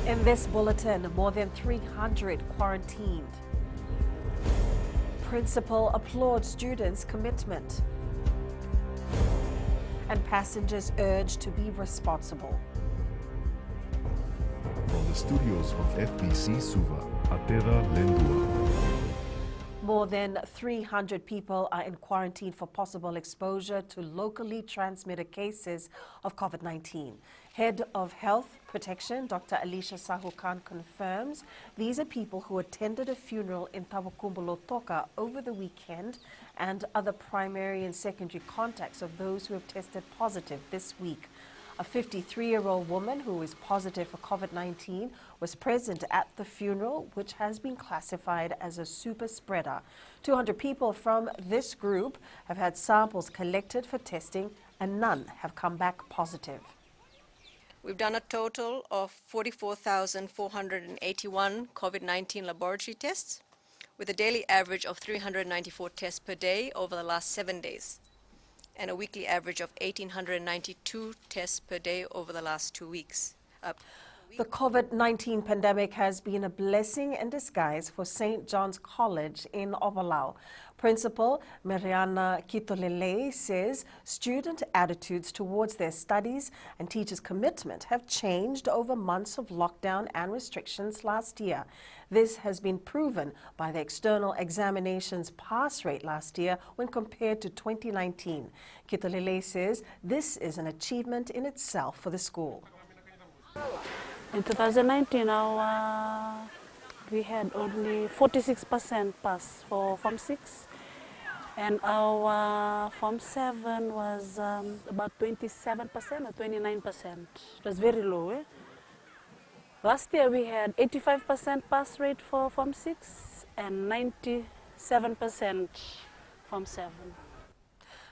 In this bulletin, more than 300 quarantined. Principal applauds students' commitment. And passengers urged to be responsible. From the studios of FBC Suva, Atera Lendua. More than 300 people are in quarantine for possible exposure to locally transmitted cases of COVID-19. Head of Health Protection, Dr. Alicia Sahukan, confirms these are people who attended a funeral in Tawakumbulo Toka over the weekend and other primary and secondary contacts of those who have tested positive this week. A 53-year-old woman who is positive for COVID-19 was present at the funeral, which has been classified as a super spreader. 200 people from this group have had samples collected for testing, and none have come back positive. We've done a total of 44,481 COVID-19 laboratory tests, with a daily average of 394 tests per day over the last 7 days, and a weekly average of 1,892 tests per day over the last 2 weeks. The COVID-19 pandemic has been a blessing in disguise for St. John's College in Ovalau. Principal Mariana Kitolele says student attitudes towards their studies and teachers' commitment have changed over months of lockdown and restrictions last year. This has been proven by the external examinations pass rate last year when compared to 2019. Kitolele says this is an achievement in itself for the school. In 2019, we had only 46% pass for Form 6, and our Form 7 was about 27% or 29%. It was very low. Last year we had 85% pass rate for Form 6 and 97% Form 7.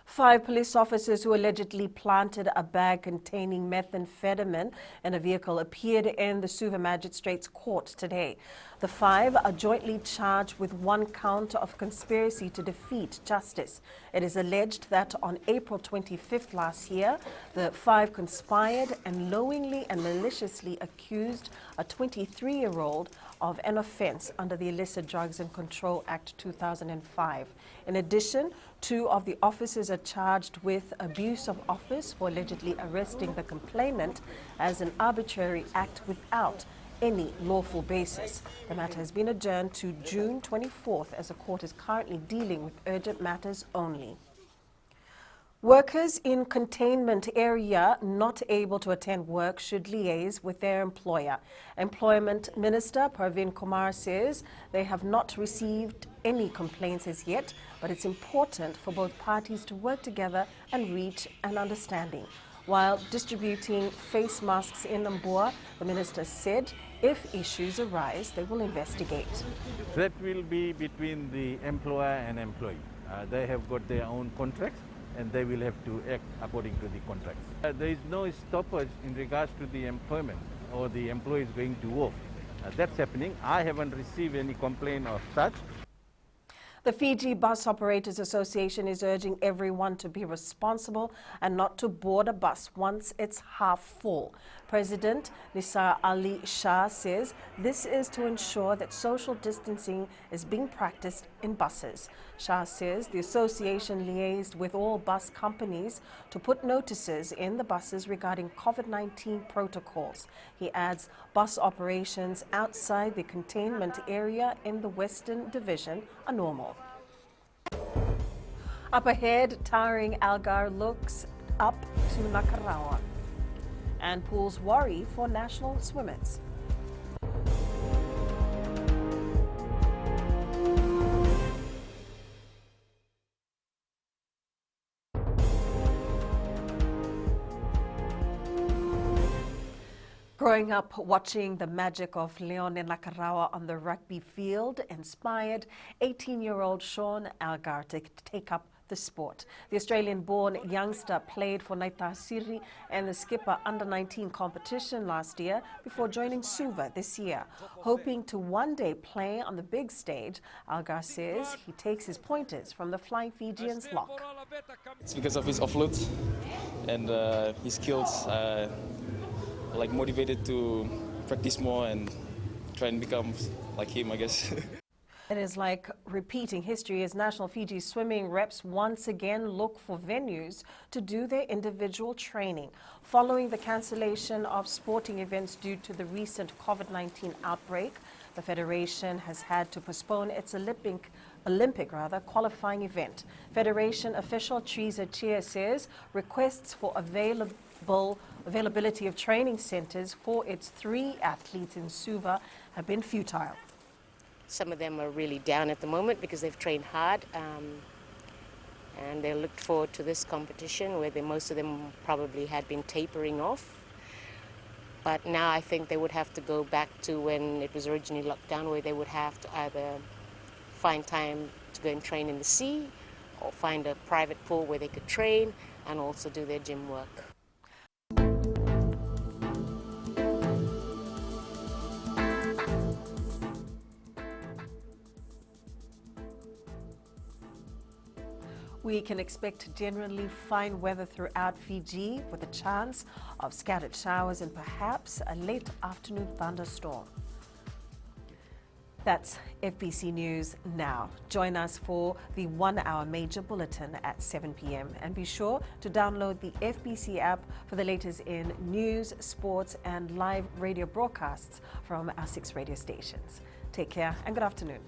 5 police officers who allegedly planted a bag containing methamphetamine in a vehicle appeared in the Suva Magistrates Court today. The 5 are jointly charged with 1 count of conspiracy to defeat justice. It is alleged that on April 25th last year, the 5 conspired and knowingly and maliciously accused a 23-year-old of an offense under the Illicit Drugs and Control Act 2005. In addition, 2 of the officers are charged with abuse of office for allegedly arresting the complainant as an arbitrary act without any lawful basis. The matter has been adjourned to June 24th as the court is currently dealing with urgent matters only. Workers in containment area not able to attend work should liaise with their employer. Employment Minister Parveen Kumar says they have not received any complaints as yet, but it's important for both parties to work together and reach an understanding. While distributing face masks in Namboa, the minister said if issues arise, they will investigate. That will be between the employer and employee. They have got their own contracts, and they will have to act according to the contracts. There is no stoppage in regards to the employment or the employees going to work. That's happening. I haven't received any complaint of such. The Fiji Bus Operators Association is urging everyone to be responsible and not to board a bus once it's half full. President Nisar Ali Shah says this is to ensure that social distancing is being practiced in buses. Shah says the association liaised with all bus companies to put notices in the buses regarding COVID-19 protocols. He adds bus operations outside the containment area in the Western Division are normal. Up ahead, towering Algar looks up to Nakarawa, and pools worry for national swimmers. Growing up watching the magic of Leone Nakarawa on the rugby field inspired 18-year-old Sean Algar to take up the sport. The Australian-born youngster played for Naitasiri and the Skipper under-19 competition last year before joining Suva this year. Hoping to one day play on the big stage, Algar says he takes his pointers from the Flying Fijians lock. It's because of his offload and his skills. Like motivated to practice more and try and become like him, I guess. It is like repeating history as National Fiji swimming reps once again look for venues to do their individual training. Following the cancellation of sporting events due to the recent COVID-19 outbreak, the Federation has had to postpone its Olympic qualifying event. Federation official Teresa Chia says requests for availability of training centres for its 3 athletes in Suva have been futile. Some of them are really down at the moment because they've trained hard and they looked forward to this competition where most of them probably had been tapering off. But now I think they would have to go back to when it was originally locked down, where they would have to either find time to go and train in the sea or find a private pool where they could train and also do their gym work. We can expect generally fine weather throughout Fiji with a chance of scattered showers and perhaps a late afternoon thunderstorm. That's FBC News Now. Join us for the 1-hour major bulletin at 7 p.m. and be sure to download the FBC app for the latest in news, sports and live radio broadcasts from our 6 radio stations. Take care and good afternoon.